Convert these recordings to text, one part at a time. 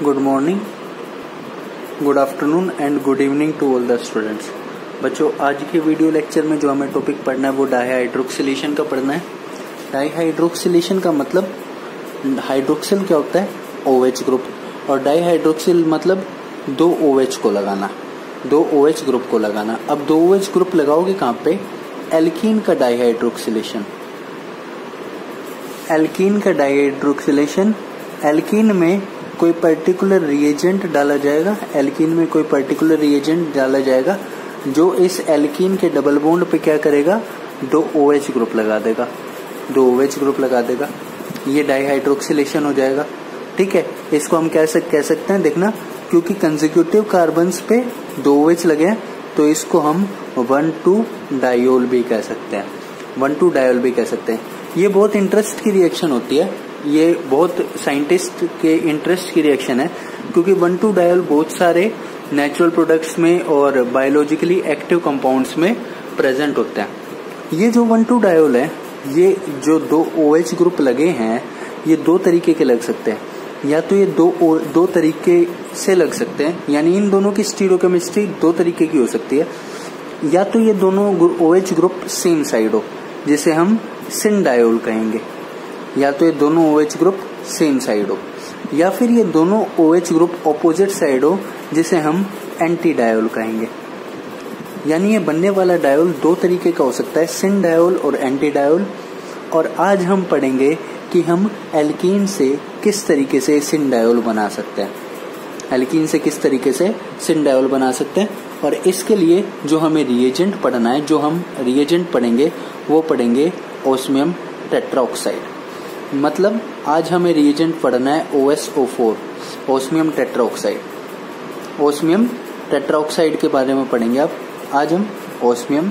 Good morning, good afternoon and good evening to all the students. बच्चों, आज के video lecture में जो हमें टॉपिक पढ़ना है वो डाईहाइड्रोक्सिलेशन का पढ़ना है। डाईहाइड्रोक्सिलेशन का मतलब हाइड्रोक्सिल क्या होता है? OH ग्रुप, और डाईहाइड्रोक्सिल मतलब दो OH को लगाना, दो OH ग्रुप को लगाना। अब दो OH ग्रुप लगाओगे कहाँ पे? एल्कीन का डाईहाइड्रोक्सिलेशन। एल्कीन का डाईहाइड्रोक्सिलेशन, एल्कीन में कोई पर्टिकुलर रिएजेंट डाला जाएगा, एल्कीन में कोई पर्टिकुलर रिएजेंट डाला जाएगा जो इस एल्कीन के डबल बॉन्ड पे क्या करेगा? दो OH ग्रुप लगा देगा, दो OH ग्रुप लगा देगा। ये डाईहाइड्रोक्सिलेशन हो जाएगा। ठीक है, इसको हम कह सकते हैं, देखना, क्योंकि कंसेक्यूटिव कार्बन्स पे दो OH लगे हैं तो इसको हम 1,2 डायोल भी कह सकते हैं, 1,2 डायोल भी कह सकते हैं। ये बहुत इंटरेस्ट की रिएक्शन होती है, ये बहुत साइंटिस्ट के इंटरेस्ट की रिएक्शन है, क्योंकि 1,2 डायोल बहुत सारे नेचुरल प्रोडक्ट्स में और बायोलॉजिकली एक्टिव कंपाउंड्स में प्रेजेंट होते हैं। ये जो 1,2 डायोल है, ये जो दो OH ग्रुप लगे हैं, ये दो तरीके के लग सकते हैं। या तो ये दो तरीके से लग सकते हैं, यानी इन दोनों की स्टीरियोकेमिस्ट्री दो तरीके की हो सकती है। या तो ये दोनों OH ग्रुप सेम साइड हो, जिसे हम सिन डायोल कहेंगे। या तो ये दोनों OH ग्रुप सेम साइड हो, या फिर ये दोनों OH ग्रुप ऑपोजिट साइड हो, जिसे हम एंटी डायोल कहेंगे। यानी ये बनने वाला डायोल दो तरीके का हो सकता है, सिन डायोल और एंटी डायोल। और आज हम पढ़ेंगे कि हम एल्कीन से किस तरीके से सिन डायोल बना सकते हैं, एल्कीन से किस तरीके से सिन डायोल बना सकते हैं। और इसके लिए जो हमें रिएजेंट पढ़ना है, जो हम रिएजेंट पढ़ेंगे वो पढ़ेंगे ओस्मियम टेट्राऑक्साइड। मतलब आज हमें रिएजेंट पढ़ना है OSO4, osmium tetroxide. Osmium tetroxide के बारे में पढ़ेंगे अब आज हम, ओस्मियम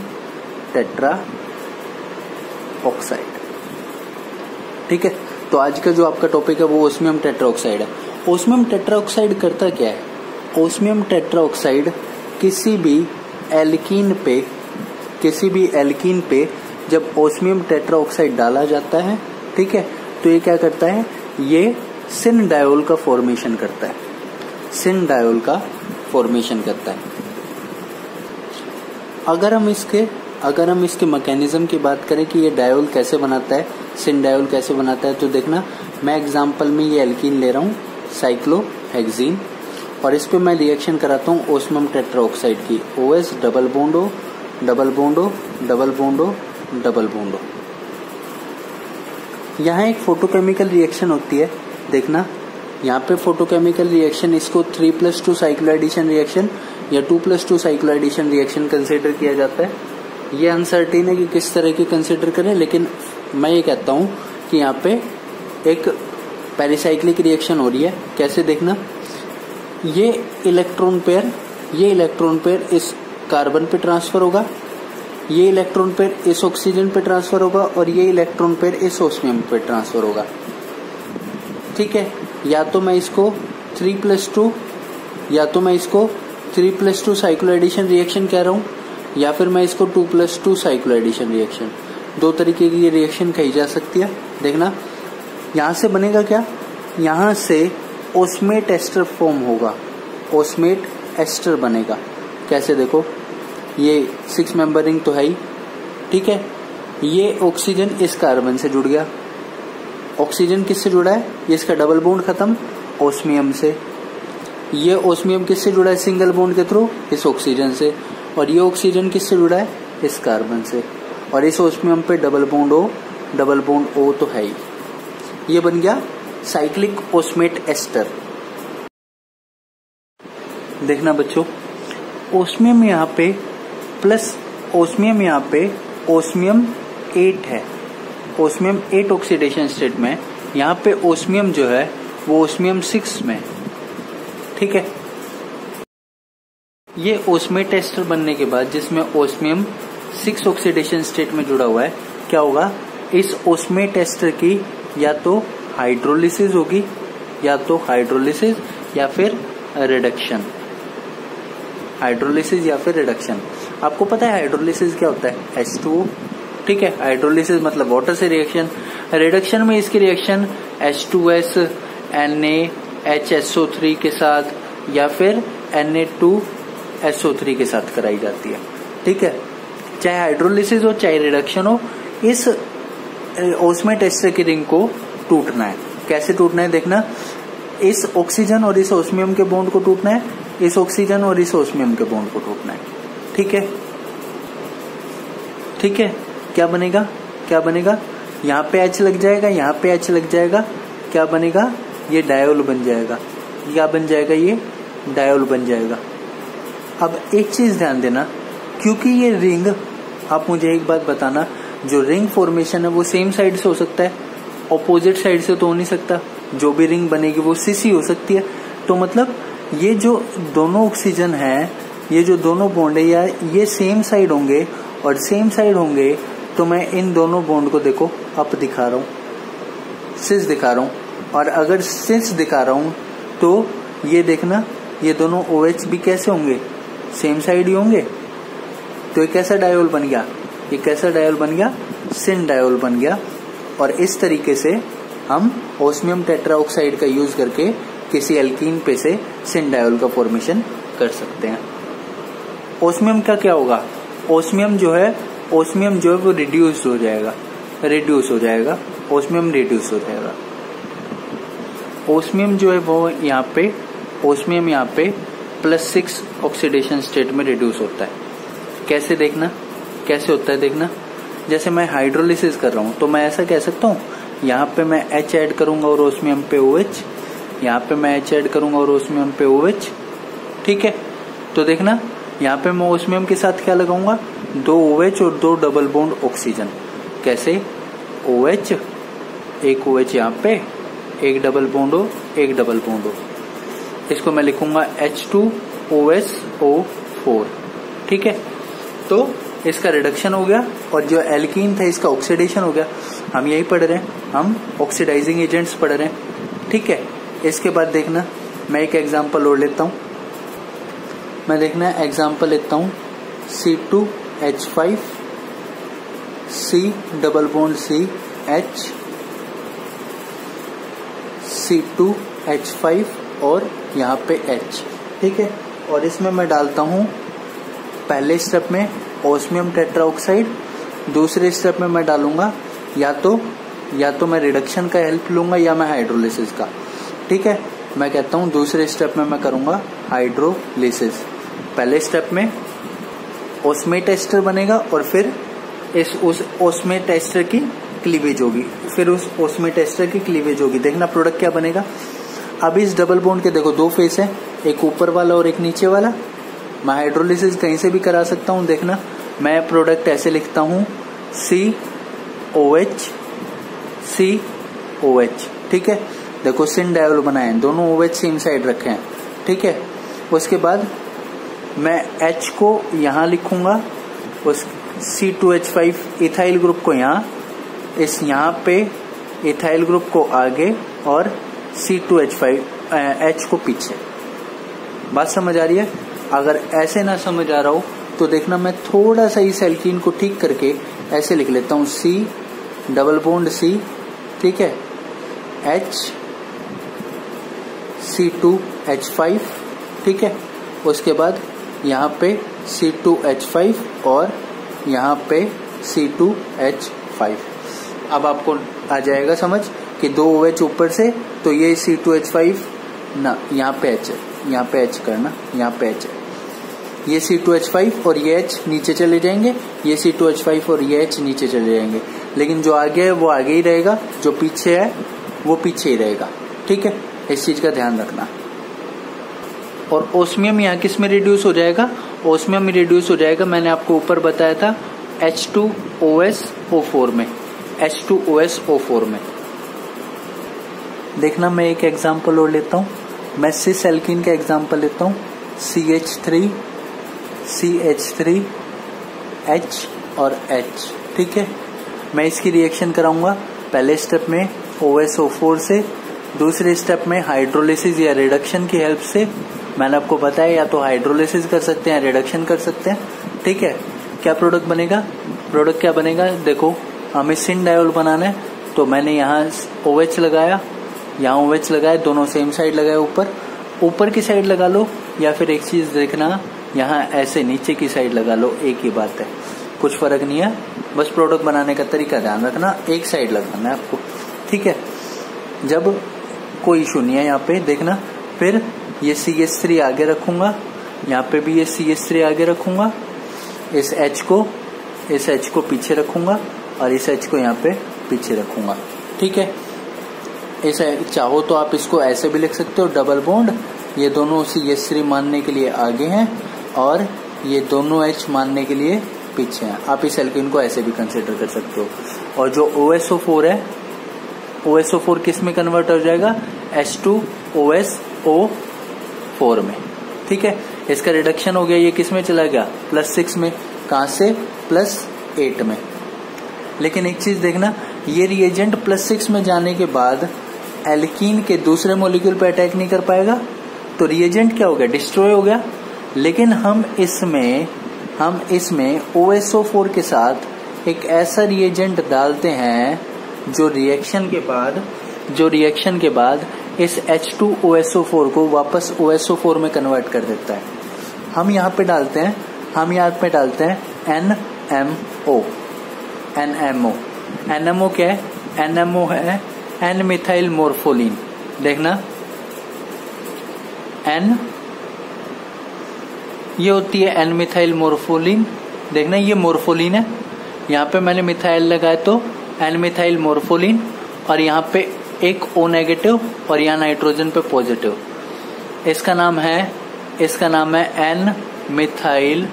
टेट्राऑक्साइड। ठीक है, तो आज का जो आपका टॉपिक है वो ओस्मियम टेट्राऑक्साइड है। ओस्मियम टेट्राऑक्साइड करता क्या है? ओस्मियम टेट्राऑक्साइड किसी भी एल्कीन पे जब ओस्मियम टेट्राऑक्साइड डाला जाता है, ठीक है, तो ये क्या करता है? ये सिन डायोल का फॉर्मेशन करता है, सिन डायोल का फॉर्मेशन करता है। अगर हम इसके मैकेनिज्म की बात करें कि ये डायोल कैसे बनाता है, सिन डायोल कैसे बनाता है, तो देखना, मैं एग्जांपल में ये एल्कीन ले रहा हूँ, साइक्लोहेक्सीन, और इस पे मैं रिएक्शन कराता हूँ ओस्मियम टेट्राऑक्साइड की। OS double bond O, double bond O, double bond O, double bond O। यहाँ एक फोटोकेमिकल रिएक्शन होती है, देखना, यहाँ पे फोटोकेमिकल रिएक्शन, इसको 3+2 साइक्लोएडिशन रिएक्शन या 2+2 साइक्लोएडिशन रिएक्शन कंसिडर किया जाता है। ये अनसर्टेन है कि किस तरह की कंसिडर करें, लेकिन मैं ये कहता हूँ कि यहाँ पे एक पेरिसाइक्लिक रिएक्शन हो रही है। कैसे? देखना, ये इलेक्ट्रॉन पेयर इस कार्बन पे ट्रांसफर होगा, ये इलेक्ट्रॉन पेयर इस ऑक्सीजन पे ट्रांसफर होगा, और ये इलेक्ट्रॉन पेयर इस ओस्मियम पे ट्रांसफर होगा। ठीक है, या तो मैं इसको 3+2 साइक्लोएडिशन रिएक्शन कह रहा हूँ, या फिर मैं इसको 2+2 साइक्लोएडिशन रिएक्शन, दो तरीके की ये रिएक्शन कही जा सकती है। देखना, यहां से बनेगा क्या? यहां से ओस्मेट एस्टर फॉर्म होगा, ओस्मेट एस्टर बनेगा। कैसे? देखो, ये 6 मेंबर रिंग तो है ही, ठीक है, ये ऑक्सीजन इस कार्बन से जुड़ गया। ऑक्सीजन किससे जुड़ा है? ये इसका डबल बॉन्ड खत्म, ओस्मियम से। ये ओस्मियम किससे जुड़ा है? सिंगल बॉन्ड के थ्रू, इस ऑक्सीजन से। और ये ऑक्सीजन किससे जुड़ा है? इस कार्बन से। और इस ओस्मियम पे डबल बॉन्ड O तो है ही। ये बन गया साइक्लिक ओस्मेट एस्टर। देखना बच्चों, ओस्मियम यहाँ पे प्लस ओस्मियम, यहाँ पे ओस्मियम 8 है, ओस्मियम 8 ऑक्सीडेशन स्टेट में। यहाँ पे ओस्मियम जो है वो ओस्मियम 6 में। ठीक है, ये ओस्मेट एस्टर बनने के बाद, जिसमें ओस्मियम 6 ऑक्सीडेशन स्टेट में जुड़ा हुआ है, क्या होगा? इस ओस्मेट एस्टर की या तो हाइड्रोलिसिस होगी, या फिर रिडक्शन। हाइड्रोलिसिस या फिर रिडक्शन। आपको पता है हाइड्रोलिसिस क्या होता है? H2O। ठीक है, हाइड्रोलिसिस मतलब वाटर से रिएक्शन। रिडक्शन में इसकी रिएक्शन H2S Na HSO3 के साथ या फिर Na2SO3 के साथ कराई जाती है। ठीक है, चाहे हाइड्रोलिसिस हो चाहे रिडक्शन हो, इस ऑस्मियम एस्टर की रिंग को टूटना है। कैसे टूटना है देखना, इस ऑक्सीजन और इस ऑस्मियम के बॉन्ड को टूटना है, इस ऑक्सीजन और इस ऑस्मियम के बॉन्ड को टूटना है। ठीक है, ठीक है, क्या बनेगा, क्या बनेगा, यहाँ पे H लग जाएगा, यहाँ पे H लग जाएगा, क्या बनेगा, ये डायोल बन जाएगा। क्या बन जाएगा, ये डायोल बन जाएगा। अब एक चीज ध्यान देना, क्योंकि ये रिंग, आप मुझे एक बात बताना, जो रिंग फॉर्मेशन है वो सेम साइड से हो सकता है, ऑपोजिट साइड से तो हो नहीं सकता। जो भी रिंग बनेगी वो सीसी हो सकती है। तो मतलब ये जो दोनों ऑक्सीजन है, ये जो दोनों बॉन्ड है, या ये सेम साइड होंगे, और सेम साइड होंगे तो मैं इन दोनों बॉन्ड को देखो अप दिखा रहा हूँ, सिस दिखा रहा हूँ, और अगर सिस दिखा रहा हूँ तो ये देखना, ये दोनों OH भी कैसे होंगे, सेम साइड ही होंगे। तो ये कैसा डायोल बन गया, ये कैसा डायोल बन गया, सिन डायोल बन गया। और इस तरीके से हम ऑस्मियम टेट्राऑक्साइड का यूज करके किसी एल्कीन पे से सिन डायोल का फॉर्मेशन कर सकते हैं। ऑस्मियम का क्या होगा, ऑस्मियम जो है वो रिड्यूस हो जाएगा, ऑस्मियम रिड्यूस हो जाएगा। ऑस्मियम जो है वो यहाँ पे, ऑस्मियम यहाँ पे +6 ऑक्सीडेशन स्टेट में रिड्यूस होता है। कैसे देखना, कैसे होता है देखना, जैसे मैं हाइड्रोलिसिस कर रहा हूँ तो मैं ऐसा कह सकता हूँ, यहाँ पे मैं H ऐड करूंगा और ऑस्मियम पे OH, यहाँ पे मैं H ऐड करूंगा और ऑस्मियम पे OH। ठीक है, तो देखना यहाँ पे मैं ऑस्मियम के साथ क्या लगाऊंगा, 2 OH और 2 डबल बॉन्ड ऑक्सीजन। कैसे, OH, एक OH यहाँ पे, एक डबल बॉन्ड हो, एक डबल बॉन्ड हो, इसको मैं लिखूंगा H2OSO4। ठीक है, तो इसका रिडक्शन हो गया और जो एल्कीन था इसका ऑक्सीडेशन हो गया। हम यही पढ़ रहे हैं, हम ऑक्सीडाइजिंग एजेंट्स पढ़ रहे हैं। ठीक है, इसके बाद देखना मैं एक एग्जांपल और लेता हूं, मैं देखना एग्जांपल लेता हूं C2H5 C double bond CH C2H5 और यहाँ पे H। ठीक है, और इसमें मैं डालता हूँ पहले स्टेप में ऑस्मियम टेट्राऑक्साइड, दूसरे स्टेप में मैं डालूंगा या तो मैं रिडक्शन का हेल्प लूंगा या मैं हाइड्रोलिसिस का। ठीक है, मैं कहता हूँ दूसरे स्टेप में मैं करूंगा हाइड्रोलिसिस। पहले स्टेप में ऑस्मियम एस्टर बनेगा और फिर उस ऑस्मियम एस्टर की क्लीवेज होगी, फिर उस ऑस्मियम एस्टर की क्लीवेज होगी। देखना प्रोडक्ट क्या बनेगा। अब इस डबल बॉन्ड के देखो 2 फेस है, एक ऊपर वाला और एक नीचे वाला। मैं हाइड्रोलिसिस कहीं से भी करा सकता हूँ। देखना मैं प्रोडक्ट ऐसे लिखता हूँ COH COH। ठीक है, देखो सिन डायोल बनाए, दोनों OH सेम साइड रखे हैं। ठीक है, उसके बाद मैं H को यहाँ लिखूंगा, उस C2H5 इथाइल ग्रुप को यहाँ, इस यहाँ पे इथाइल ग्रुप को आगे और C2H5 H को पीछे। बात समझ आ रही है? अगर ऐसे ना समझ आ रहा हो तो देखना मैं थोड़ा सा इस एल्कीन को ठीक करके ऐसे लिख लेता हूँ C डबल बॉन्ड C। ठीक है, H C2H5। ठीक है, उसके बाद यहाँ पे C2H5 और यहाँ पे C2H5। अब आपको आ जाएगा समझ कि 2 OH ऊपर से, तो ये C2H5 ना, यहाँ पे H है, यहाँ पे H करना, यहाँ पे H है, ये C2H5 और ये H नीचे चले जाएंगे, ये C2H5 और ये H नीचे चले जाएंगे। लेकिन जो आगे है वो आगे ही रहेगा, जो पीछे है वो पीछे ही रहेगा। ठीक है, इस चीज का ध्यान रखना। और ऑस्मियम यहाँ किस में रिड्यूस हो जाएगा, ऑस्मियम में रिड्यूस हो जाएगा, मैंने आपको ऊपर बताया था H2OSO4 में, H2OSO4 में। देखना मैं एक एग्जांपल और लेता हूँ, मैं सिस एल्कीन का एग्जांपल लेता हूँ CH3 H और H। ठीक है, मैं इसकी रिएक्शन कराऊंगा पहले स्टेप में OSO4 से, दूसरे स्टेप में हाइड्रोलिसिस या रिडक्शन की हेल्प से। मैंने आपको बताया या तो हाइड्रोलिसिस कर सकते हैं, रिडक्शन कर सकते हैं। ठीक है, क्या प्रोडक्ट बनेगा, प्रोडक्ट क्या बनेगा, देखो हमें सिन डायोल बनाना है, तो मैंने यहाँ OH लगाया यहाँ OH लगाए, दोनों सेम साइड लगाए, ऊपर की साइड लगा लो, या फिर एक चीज देखना, यहाँ ऐसे नीचे की साइड लगा लो, एक ही बात है, कुछ फर्क नहीं है, बस प्रोडक्ट बनाने का तरीका ध्यान रखना, एक साइड लगाना है आपको, ठीक है। जब कोई इशू नहीं है यहाँ पे देखना, फिर ये CH3 आगे रखूंगा, यहाँ पे भी ये CH3 आगे रखूंगा, इस H को पीछे रखूंगा और इस H को यहाँ पे पीछे रखूंगा, ठीक है। ऐसा चाहो तो आप इसको ऐसे भी लिख सकते हो, डबल बॉन्ड, ये दोनों CH3 मानने के लिए आगे हैं और ये दोनों H मानने के लिए पीछे हैं। आप इस एल्कीन को ऐसे भी कंसिडर कर सकते हो। और जो OSO4 है, OSO4 किस में कन्वर्ट हो जाएगा? H2OSO4 में, ठीक है। इसका रिडक्शन हो गया, ये किस में चला गया? +6 में। कहां से? +8 में। लेकिन एक चीज देखना, ये रिएजेंट +6 में जाने के बाद एल्कीन के दूसरे मॉलिक्यूल पे अटैक नहीं कर पाएगा, तो रिएजेंट क्या हो गया? डिस्ट्रॉय हो गया। लेकिन हम इसमें OSO4 के साथ एक ऐसा रिएजेंट डालते हैं जो रिएक्शन के बाद इस H2OSO4 को वापस OSO4 में कन्वर्ट कर देता है। हम यहाँ पे डालते हैं NMO क्या है? NMO है N मिथाइल मोर्फोलिन। देखना, ये होती है N मिथाइल मोर्फोलिन। देखना, ये मोर्फोलिन है, यहाँ पे मैंने मिथाइल लगाया तो N मिथाइल मोर्फोलिन, और यहाँ पे एक O नेगेटिव और यहाँ नाइट्रोजन पे पॉजिटिव। इसका नाम है N methyl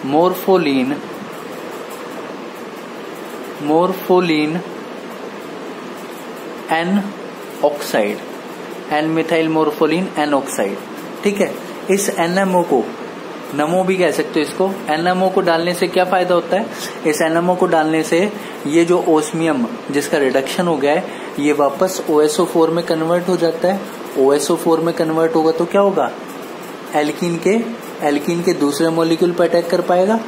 morpholine N oxide, N methyl morpholine N oxide, ठीक है। इस NMO को नमो भी कह सकते हो इसको। NMO को डालने से क्या फायदा होता है? इस NMO को डालने से ये जो ओस्मियम जिसका रिडक्शन हो गया है, ये वापस OSO4 में कन्वर्ट हो जाता है। OSO4 में कन्वर्ट होगा तो क्या होगा? एल्कीन के दूसरे मॉलिक्यूल पर अटैक कर पाएगा,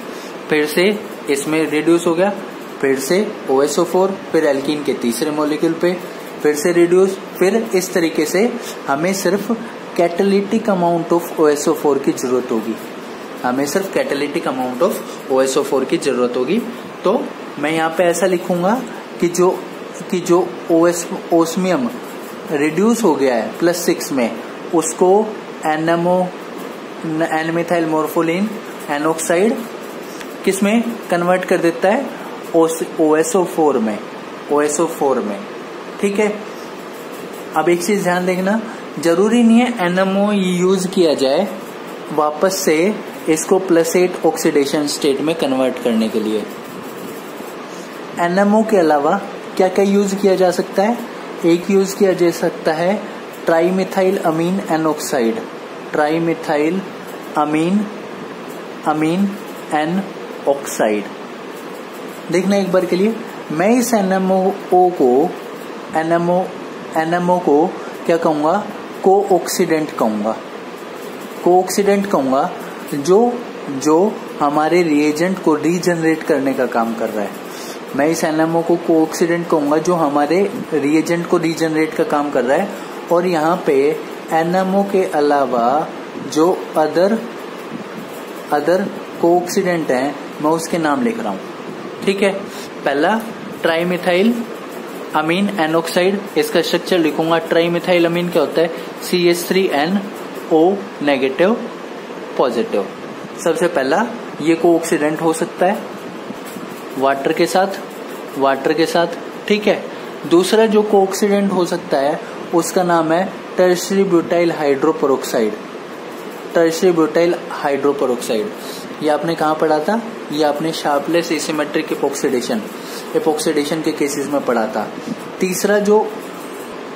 फिर से इसमें रिड्यूस हो गया, फिर से OSO4, फिर एल्कीन के तीसरे मॉलिक्यूल पे फिर से रिड्यूस, फिर इस तरीके से हमें सिर्फ कैटालिटिक अमाउंट ऑफ OSO4 की जरूरत होगी। तो मैं यहाँ पे ऐसा लिखूंगा कि जो ओस्मियम रिड्यूस हो गया है +6 में, उसको N methyl morpholine N oxide किस में कन्वर्ट कर देता है? OSO4 में, ठीक है। अब एक चीज ध्यान देखना, जरूरी नहीं है NMO यूज किया जाए वापस से इसको +8 ऑक्सीडेशन स्टेट में कन्वर्ट करने के लिए। NMO के अलावा क्या क्या यूज किया जा सकता है? एक यूज किया जा सकता है ट्राईमिथाइल अमीन N ऑक्साइड, ट्राईमिथाइल अमीन N ऑक्साइड। देखना एक बार के लिए, मैं इस NMO को क्या कहूंगा? कोऑक्सीडेंट कहूंगा, जो हमारे रिएजेंट को रीजनरेट करने का काम कर रहा है। मैं इस NMO को कोऑक्सीडेंट कहूंगा जो हमारे रिएजेंट को रीजनरेट का काम कर रहा है। और यहाँ पे NMO के अलावा जो अदर कोऑक्सीडेंट हैं, मैं उसके नाम लिख रहा हूँ, ठीक है। पहला ट्राईमिथाइल अमीन N ऑक्साइड, इसका स्ट्रक्चर लिखूंगा। ट्राईमिथाइल अमीन क्या होता है? CH3NO negative positive. सबसे पहला ये कोऑक्सीडेंट हो सकता है वाटर के साथ, ठीक है। दूसरा जो कोऑक्सीडेंट हो सकता है उसका नाम है टर्शियरी ब्यूटाइल हाइड्रोपेरोक्साइड। ये आपने कहाँ पढ़ा था? ये आपने शार्पलेस एसिमेट्रिक एपोक्सीडेशन के केसेस में पढ़ा था। तीसरा जो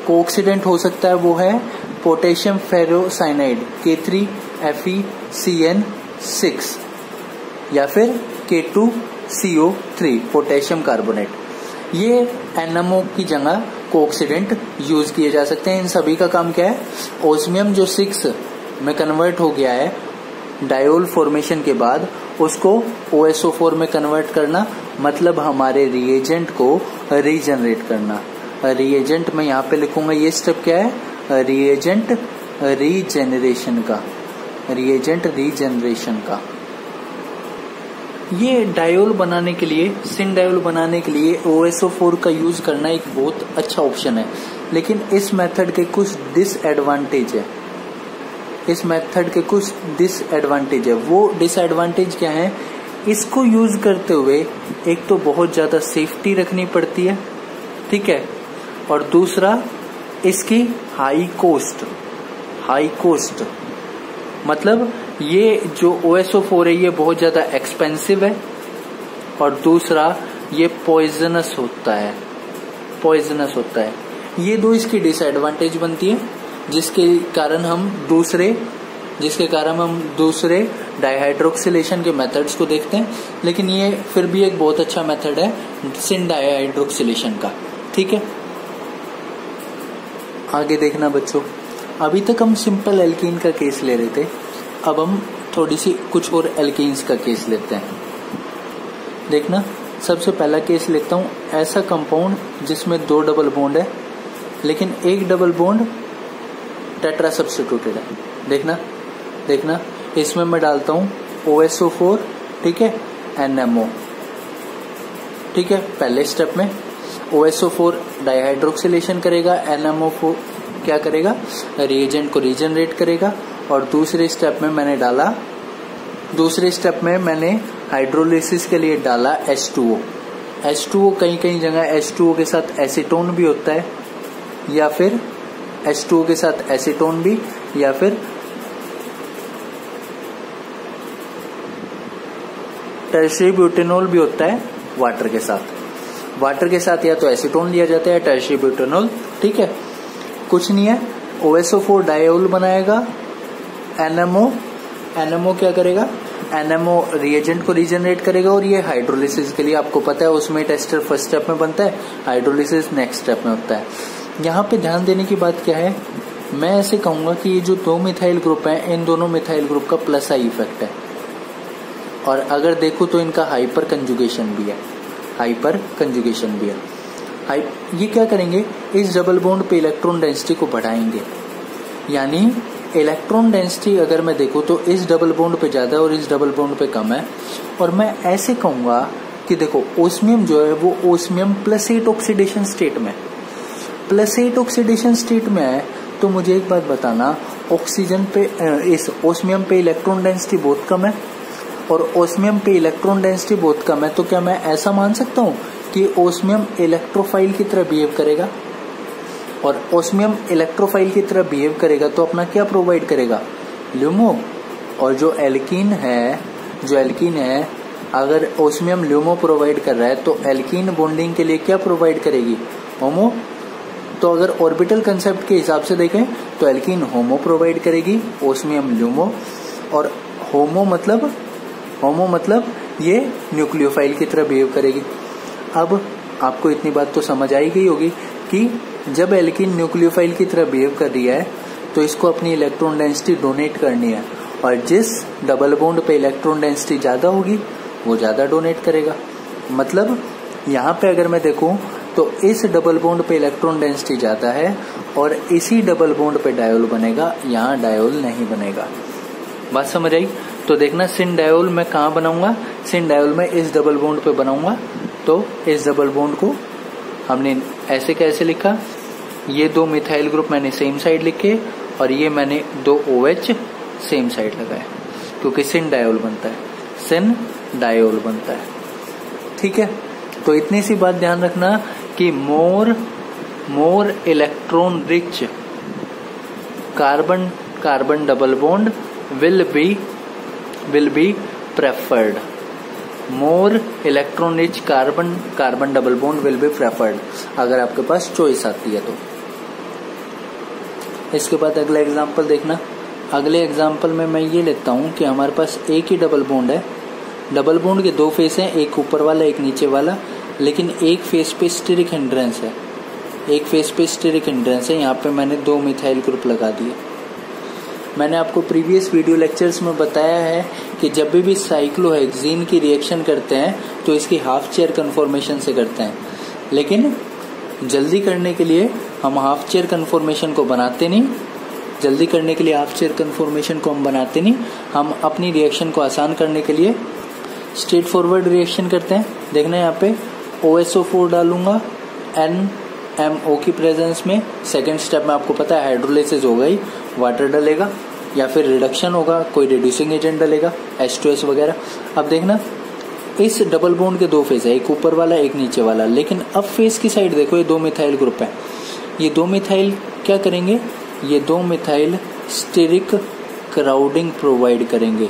कोऑक्सीडेंट हो सकता है वो है पोटेशियम फेरोसाइनाइड K3FeCN6 या फिर K2CO3 पोटेशियम कार्बोनेट। ये NMO की जगह कोऑक्सीडेंट यूज किए जा सकते हैं। इन सभी का काम क्या है? ओस्मियम जो 6 में कन्वर्ट हो गया है डायोल फॉर्मेशन के बाद, उसको OSO4 में कन्वर्ट करना, मतलब हमारे रिएजेंट को रीजनरेट करना। रिएजेंट मैं यहाँ पे लिखूंगा, ये स्टेप क्या है, रिएजेंट रीजेनरेशन का, रिएजेंट रीजेनरेशन का। ये डायोल बनाने के लिए, सिन डायोल बनाने के लिए OSO4 का यूज करना एक बहुत अच्छा ऑप्शन है, लेकिन इस मेथड के कुछ डिसएडवांटेज है, इस मेथड के कुछ डिसएडवांटेज है। वो डिसएडवांटेज क्या है, इसको यूज करते हुए एक तो बहुत ज्यादा सेफ्टी रखनी पड़ती है, ठीक है, और दूसरा इसकी हाई कॉस्ट, मतलब ये जो OSO4 है ये बहुत ज्यादा एक्सपेंसिव है, और दूसरा ये पॉइजनस होता है, ये दो इसकी डिसएडवांटेज बनती है, जिसके कारण हम दूसरे डाइहाइड्रोक्सिलेशन के मेथड्स को देखते हैं, लेकिन ये फिर भी एक बहुत अच्छा मेथड है सिन डाइहाइड्रोक्सिलेशन का, ठीक है। आगे देखना बच्चों, अभी तक हम सिंपल एल्कीन का केस ले रहे थे, अब हम थोड़ी सी कुछ और एल्कीन्स का केस लेते हैं। देखना, सबसे पहला केस लेता हूं, ऐसा कंपाउंड जिसमें 2 डबल बॉन्ड है लेकिन एक डबल बॉन्ड टेट्रा सब्स्टिट्यूटेड है। देखना इसमें मैं डालता हूं OSO4, ठीक है, NMO, ठीक है। पहले स्टेप में OSO4 डाइहाइड्रोक्सिलेशन करेगा, NMO4 क्या करेगा, रिएजेंट को रीजनरेट करेगा, और दूसरे स्टेप में मैंने हाइड्रोलिसिस के लिए डाला H2O। कहीं जगह H2O के साथ एसीटोन भी होता है, या फिर H2O के साथ एसीटोन भी, या फिर टर्शियरी ब्यूटेनॉल भी होता है वाटर के साथ या तो एसीटोन लिया जाता है, टर्शियरी ब्यूटेनॉल, ठीक है। कुछ नहीं है, OSO4 डायोल बनाएगा, NMO क्या करेगा, NMO रिएजेंट को रीजनरेट करेगा, और ये हाइड्रोलिसिस के लिए आपको पता है उसमें टेस्टर फर्स्ट स्टेप में बनता है, हाइड्रोलिसिस नेक्स्ट स्टेप में होता है। यहाँ पे ध्यान देने की बात क्या है, मैं ऐसे कहूंगा कि ये जो 2 मिथाइल ग्रुप है, इन दोनों मिथाइल ग्रुप का प्लस आई इफेक्ट है, और अगर देखो तो इनका हाइपर कंजुगेशन भी है। ये क्या करेंगे, इस डबल बॉन्ड पे इलेक्ट्रॉन डेंसिटी को बढ़ाएंगे, यानी इलेक्ट्रॉन डेंसिटी अगर मैं देखूं तो इस डबल बॉन्ड पे ज्यादा और इस डबल बॉन्ड पे कम है। और मैं ऐसे कहूंगा कि देखो ओस्मियम जो है वो ओस्मियम +8 ऑक्सीडेशन स्टेट में है, तो मुझे एक बात बताना, ऑक्सीजन पे इस ओस्मियम पे इलेक्ट्रॉन डेंसिटी बहुत कम है, और ओस्मियम पे इलेक्ट्रॉन डेंसिटी बहुत कम है, तो क्या मैं ऐसा मान सकता हूं कि ओस्मियम इलेक्ट्रोफाइल की तरह बिहेव करेगा, और ओस्मियम इलेक्ट्रोफाइल की तरह बिहेव करेगा तो अपना क्या प्रोवाइड करेगा, ल्यूमो। और जो एल्कीन है अगर ओस्मियम ल्यूमो प्रोवाइड कर रहा है तो एल्कीन बॉन्डिंग के लिए क्या प्रोवाइड करेगी, होमो। तो अगर ऑर्बिटल कंसेप्ट के हिसाब से देखें तो एल्कीन होमो प्रोवाइड करेगी, ओस्मियम ल्यूमो, और होमो मतलब ये न्यूक्लियोफाइल की तरह बिहेव करेगी। अब आपको इतनी बात तो समझ आई गई होगी कि जब एल्कीन न्यूक्लियोफाइल की तरह बिहेव कर रही है तो इसको अपनी इलेक्ट्रॉन डेंसिटी डोनेट करनी है, और जिस डबल बॉन्ड पे इलेक्ट्रॉन डेंसिटी ज्यादा होगी वो ज्यादा डोनेट करेगा। मतलब यहाँ पे अगर मैं देखूं तो इस डबल बॉन्ड पे इलेक्ट्रॉन डेंसिटी ज्यादा है और इसी डबल बॉन्ड पे डायोल बनेगा, यहाँ डायोल नहीं बनेगा। बात समझ आई? तो देखना सिन डायोल मैं कहाँ बनाऊंगा, सिन डायोल में इस डबल बॉन्ड पे बनाऊंगा। तो इस डबल बॉन्ड को हमने ऐसे कैसे लिखा, ये 2 मिथाइल ग्रुप मैंने सेम साइड लिखे और ये मैंने 2 OH सेम साइड लगाए, क्योंकि सिन डायोल बनता है। ठीक है, तो इतनी सी बात ध्यान रखना कि more electron rich carbon double bond will be preferred. More electron rich carbon double bond will be preferred, अगर आपके पास चॉइस आती है तो। इसके बाद अगला एग्जांपल देखना। अगले एग्जांपल में मैं ये लेता हूं कि हमारे पास एक ही डबल बॉन्ड है, डबल बॉन्ड के 2 फेस हैं, एक ऊपर वाला एक नीचे वाला, लेकिन एक फेस पे स्टीरिक हिंड्रेंस है, यहाँ पे मैंने 2 मिथाइल ग्रुप लगा दिए। मैंने आपको प्रीवियस वीडियो लेक्चर्स में बताया है कि जब भी साइक्लोहेक्सीन की रिएक्शन करते हैं तो इसकी हाफ चेयर कन्फॉर्मेशन से करते हैं, लेकिन जल्दी करने के लिए हम हाफ चेयर कन्फॉर्मेशन को बनाते नहीं, जल्दी करने के लिए हाफ चेयर कन्फॉर्मेशन को हम बनाते नहीं, हम अपनी रिएक्शन को आसान करने के लिए स्ट्रेट फॉरवर्ड रिएक्शन करते हैं। देखना यहाँ पे OSO4 डालूंगा NMO की प्रेजेंस में। सेकेंड स्टेप में आपको पता है हाइड्रोलिसिस होगा ही, वाटर डलेगा या फिर रिडक्शन होगा, कोई रिड्यूसिंग एजेंट डलेगा H2S वगैरह। अब देखना इस डबल बॉन्ड के 2 फेस है, एक ऊपर वाला एक नीचे वाला, लेकिन अब फेस की साइड देखो ये 2 मिथाइल ग्रुप है। ये 2 मिथाइल क्या करेंगे, ये 2 मिथाइल स्टेरिक क्राउडिंग प्रोवाइड करेंगे।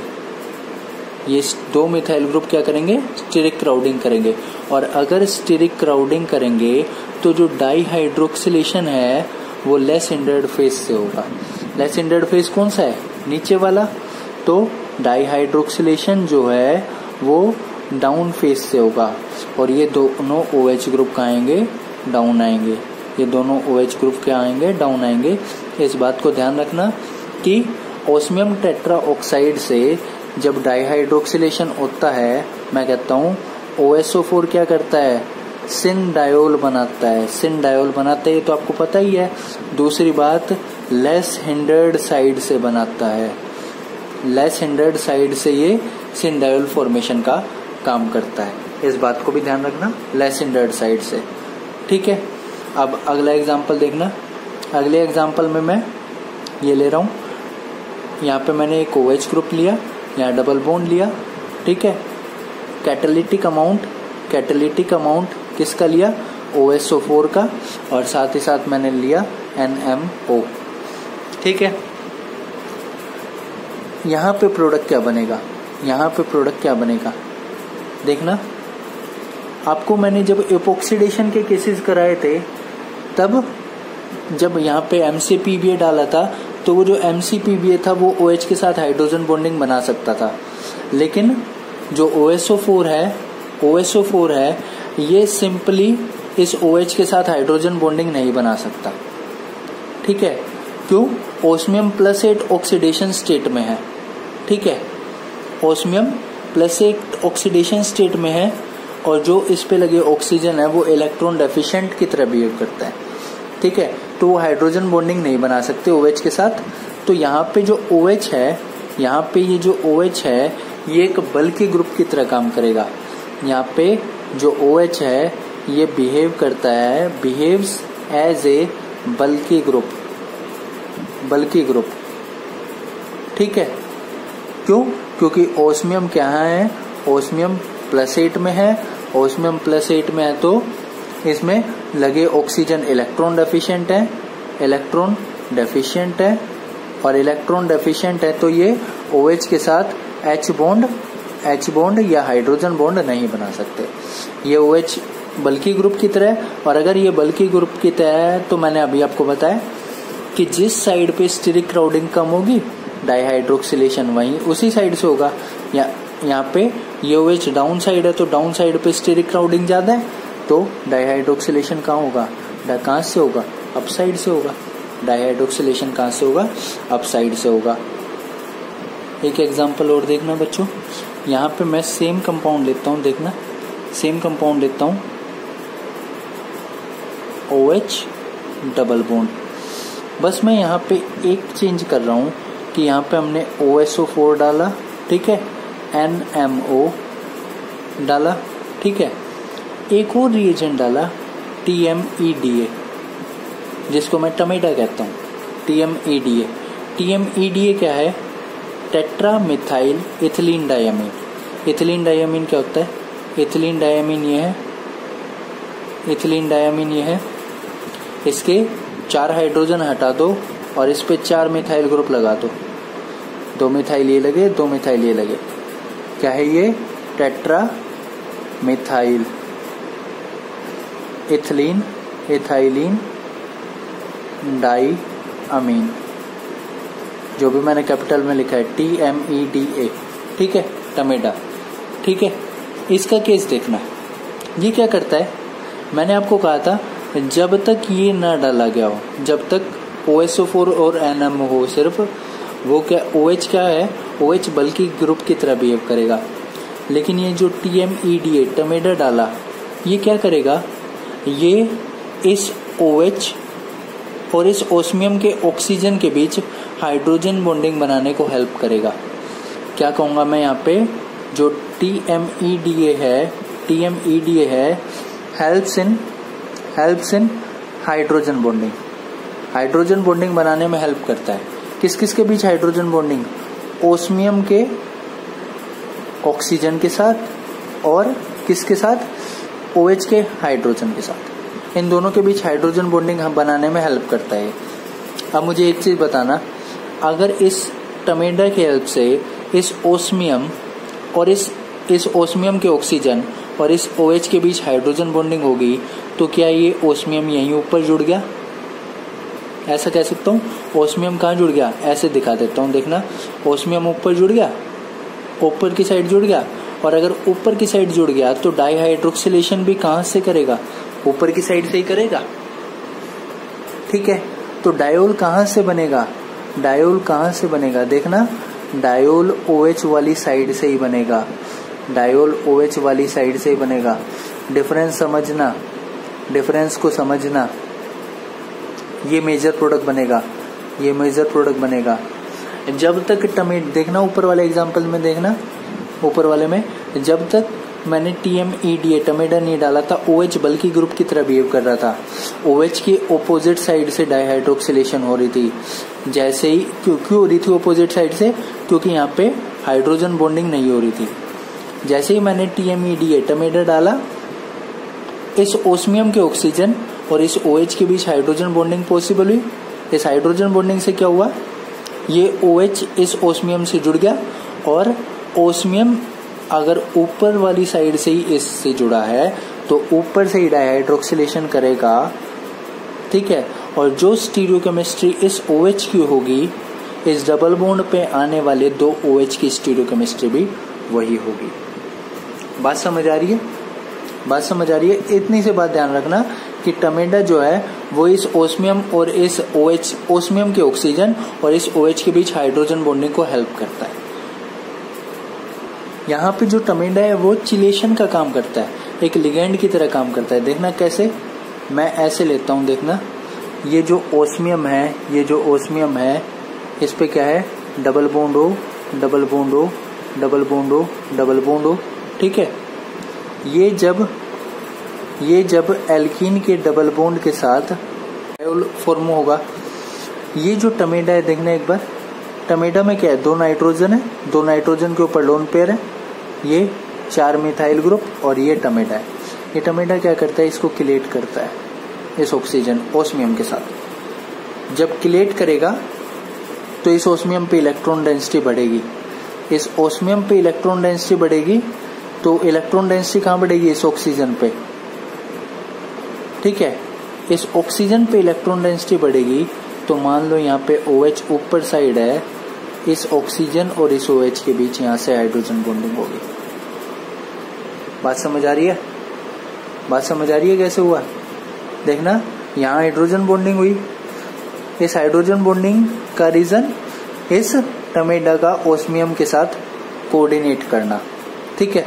ये 2 मिथाइल ग्रुप क्या करेंगे, स्टेरिक क्राउडिंग करेंगे। और अगर स्टेरिक क्राउडिंग करेंगे तो जो डाईहाइड्रोक्सिलेशन है वो लेस हिंडर्ड फेस से होगा। लेस हिंडर्ड फेस कौन सा है, नीचे वाला। तो डाईहाइड्रोक्सिलेशन जो है वो डाउन फेस से होगा और ये दोनों OH ग्रुप का आएंगे, डाउन आएंगे। ये दोनों OH ग्रुप के आएंगे, डाउन आएंगे। इस बात को ध्यान रखना कि ओस्मियम टेट्रा ऑक्साइड से जब डाईहाइड्रोक्सिलेशन होता है, मैं कहता हूँ OSO4 क्या करता है, सिन डायोल बनाता है। सिन डायोल बनाता है, ये तो आपको पता ही है। दूसरी बात, लेस हिंडर्ड साइड से बनाता है। लेस हिंडर्ड साइड से ये सिन डायोल फॉर्मेशन का काम करता है। इस बात को भी ध्यान रखना, लेस हिंडर्ड साइड से। ठीक है, अब अगला एग्जांपल देखना। अगले एग्जांपल में मैं ये ले रहा हूँ, यहाँ पे मैंने एक OH ग्रुप लिया, यहाँ डबल बॉन्ड लिया। ठीक है, कैटालिटिक अमाउंट किसका लिया, OSO4 का, और साथ ही साथ मैंने लिया NMO। ठीक है, यहाँ पे प्रोडक्ट क्या बनेगा, यहाँ पे प्रोडक्ट क्या बनेगा देखना। आपको मैंने जब एपोक्सीडेशन के केसेस कराए थे, तब जब यहाँ पे MCPBA डाला था तो वो जो MCPBA था वो OH के साथ हाइड्रोजन बॉन्डिंग बना सकता था, लेकिन जो OSO4 है ये सिंपली इस OH के साथ हाइड्रोजन बॉन्डिंग नहीं बना सकता। ठीक है, क्यों, ओस्मियम +8 ऑक्सीडेशन स्टेट में है। ठीक है, ओस्मियम +8 ऑक्सीडेशन स्टेट में है और जो इस पे लगे ऑक्सीजन है वो इलेक्ट्रॉन डेफिशिएंट की तरह बिहेव करता है। ठीक है, तो वो हाइड्रोजन बॉन्डिंग नहीं बना सकते OH के साथ। तो यहाँ पे जो OH है, यहाँ पे ये जो OH है ये एक बल्की ग्रुप की तरह काम करेगा। यहाँ पे जो OH है ये behaves as a bulky group. ठीक है, क्यों, क्योंकि ओस्मियम क्या है, ओस्मियम +8 में है। ओस्मियम +8 में है तो इसमें लगे ऑक्सीजन इलेक्ट्रॉन डेफिशिएंट है, और इलेक्ट्रॉन डेफिशिएंट है तो ये OH के साथ H बॉन्ड या हाइड्रोजन बॉन्ड नहीं बना सकते। ये OH बल्की ग्रुप की तरह है, और अगर ये बल्की ग्रुप की तरह है तो मैंने अभी आपको बताया कि जिस साइड पे स्टेरिक क्राउडिंग कम होगी डाईहाइड्रोक्सिलेशन वहीं उसी साइड से होगा। यहाँ पे ये OH डाउन साइड है तो डाउन साइड पे स्टेरिक क्राउडिंग ज्यादा है, तो डाईहाइड्रोक्सिलेशन कहाँ होगा, कहाँ से होगा, अप साइड से होगा। डाईहाइड्रोक्सिलेशन कहाँ से होगा, अप साइड से होगा। एक एग्जांपल और देखना बच्चों, यहाँ पे मैं सेम कंपाउंड लेता हूँ, देखना सेम कंपाउंड लेता हूँ OH डबल बॉन्ड। बस मैं यहाँ पे एक चेंज कर रहा हूँ कि यहाँ पे हमने OSO4 डाला, ठीक है, NMO डाला, ठीक है, एक और रिएजेंट डाला TMEDA, जिसको मैं टमेटा कहता हूँ, TMEDA क्या है, tetra methyl ethylene diamine. Ethylene diamine क्या होता है, इथिलीन डायमीन ये है, इसके 4 हाइड्रोजन हटा दो और इस पे 4 मिथाइल ग्रुप लगा दो, 2 मिथाइल ये लगे, 2 मिथाइल ये लगे, क्या है ये, टेट्रा मिथाइल इथाइलीन डाई अमीन, जो भी मैंने कैपिटल में लिखा है TMEDA, ठीक है, टमेटा, ठीक है। इसका केस देखना, ये क्या करता है, मैंने आपको कहा था जब तक ये ना डाला गया हो, जब तक OSO4 और NMO हो, सिर्फ वो क्या, OH क्या है, OH बल्कि ग्रुप की तरह बिहेव करेगा। लेकिन ये जो TMEDA टमेटा डाला, ये क्या करेगा, ये इस OH और इस ओस्मियम के ऑक्सीजन के बीच हाइड्रोजन बॉन्डिंग बनाने को हेल्प करेगा। क्या कहूँगा मैं यहाँ पे, जो TMEDA है helps in hydrogen bonding. Hydrogen bonding बनाने में हेल्प करता है। किस किस के बीच हाइड्रोजन बॉन्डिंग? ओस्मियम के ऑक्सीजन के साथ और किसके साथ? OH के हाइड्रोजन के साथ। इन दोनों के बीच हाइड्रोजन बॉन्डिंग हम बनाने में हेल्प करता है। अब मुझे एक चीज बताना, अगर इस टमेडा की हेल्प से इस ओस्मियम और इस ओस्मियम के ऑक्सीजन और इस OH के बीच हाइड्रोजन बॉन्डिंग होगी तो क्या ये ओस्मियम यहीं ऊपर जुड़ गया? ऐसा कह सकता हूँ। ओस्मियम कहाँ जुड़ गया? ऐसे दिखा देता हूँ, देखना। ओस्मियम ऊपर जुड़ गया, ऊपर की साइड जुड़ गया। और अगर ऊपर की साइड जुड़ गया तो डाईहाइड्रोक्सिलेशन भी कहाँ से करेगा? ऊपर की साइड से ही करेगा। ठीक है, तो डायोल कहाँ से बनेगा? डायोल कहाँ से बनेगा? देखना, डायोल OH वाली साइड से ही बनेगा। डायोल OH वाली साइड से ही बनेगा। डिफरेंस समझना, डिफरेंस को समझना। ये मेजर प्रोडक्ट बनेगा, ये मेजर प्रोडक्ट बनेगा। जब तक देखना ऊपर वाले एग्जांपल में, देखना ऊपर वाले में, जब तक मैंने TMEDA टमेडा नहीं डाला था, OH बल्कि ग्रुप की तरह बिहेव कर रहा था। OH की ऑपोजिट साइड से डाईहाइड्रोक्सिलेशन हो रही थी। जैसे ही क्यों हो रही थी ऑपोजिट साइड से? क्योंकि यहाँ पे हाइड्रोजन बॉन्डिंग नहीं हो रही थी। जैसे ही मैंने TMEDA टमेडा डाला, इस ओस्मियम के ऑक्सीजन और इस OH के बीच हाइड्रोजन बॉन्डिंग पॉसिबल हुई। इस हाइड्रोजन बॉन्डिंग से क्या हुआ? ये OH इस ओस्मियम से जुड़ गया और ओस्मियम अगर ऊपर वाली साइड से ही इससे जुड़ा है तो ऊपर से ही डाईहाइड्रोक्सिलेशन करेगा। ठीक है, और जो स्टीरियोकेमिस्ट्री इस OH की होगी, इस डबल बॉन्ड पे आने वाले दो OH की स्टीरियोकेमिस्ट्री भी वही होगी। बात समझ आ रही है? बात समझ आ रही है? इतनी सी बात ध्यान रखना कि टमेडा जो है वो इस ओस्मियम और इस OH, ओस्मियम के ऑक्सीजन और इस OH के बीच हाइड्रोजन बॉन्डिंग को हेल्प करता है। यहाँ पे जो टमेडा है वो चिलेशन का काम करता है, एक लिगेंड की तरह काम करता है। देखना कैसे, मैं ऐसे लेता हूँ। देखना, ये जो ओस्मियम है, ये जो ओस्मियम है, इस पे क्या है? Double bond O, double bond O, double bond O, double bond O। ठीक है, ये जब एल्कीन के डबल बॉन्ड के साथ डायोल फॉर्म होगा। ये जो टमेडा है, देखना एक बार, टमेडा में क्या है? दो नाइट्रोजन है, दो नाइट्रोजन के ऊपर लोन पेयर है, ये 4 मिथाइल ग्रुप और ये टमेडा है। ये टमेडा क्या करता है? इसको किलेट करता है इस ऑक्सीजन ओस्मियम के साथ। जब किलेट करेगा तो इस ओस्मियम पे इलेक्ट्रॉन डेंसिटी बढ़ेगी। इस ओस्मियम पे इलेक्ट्रॉन डेंसिटी बढ़ेगी तो इलेक्ट्रॉन डेंसिटी कहाँ बढ़ेगी? इस ऑक्सीजन पे। ठीक है, इस ऑक्सीजन पे इलेक्ट्रॉन डेंसिटी बढ़ेगी तो मान लो यहाँ पे OH ऊपर साइड है, इस ऑक्सीजन और इस OH के बीच यहाँ से हाइड्रोजन बॉन्डिंग होगी। बात समझ आ रही है? बात समझ आ रही है कैसे हुआ? देखना, यहाँ हाइड्रोजन बॉन्डिंग हुई। इस हाइड्रोजन बॉन्डिंग का रीजन इस टमेडा का ओस्मियम के साथ कोऑर्डिनेट करना। ठीक है,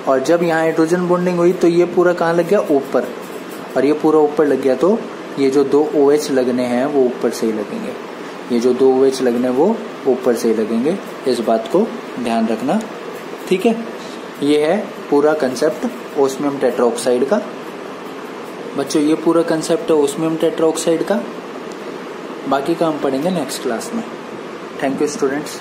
और जब यहाँ हाइड्रोजन बॉन्डिंग हुई तो ये पूरा कहाँ लग गया? ऊपर। और ये पूरा ऊपर लग गया तो ये जो दो OH लगने हैं वो ऊपर से ही लगेंगे। ये जो दो OH लगने वो ऊपर से ही लगेंगे। इस बात को ध्यान रखना। ठीक है, ये है पूरा कंसेप्ट ओस्मियम टेट्राऑक्साइड का। बच्चों, ये पूरा कंसेप्ट है ओस्मियम टेट्राऑक्साइड का। बाकी का हम पढ़ेंगे नेक्स्ट क्लास में। Thank you students.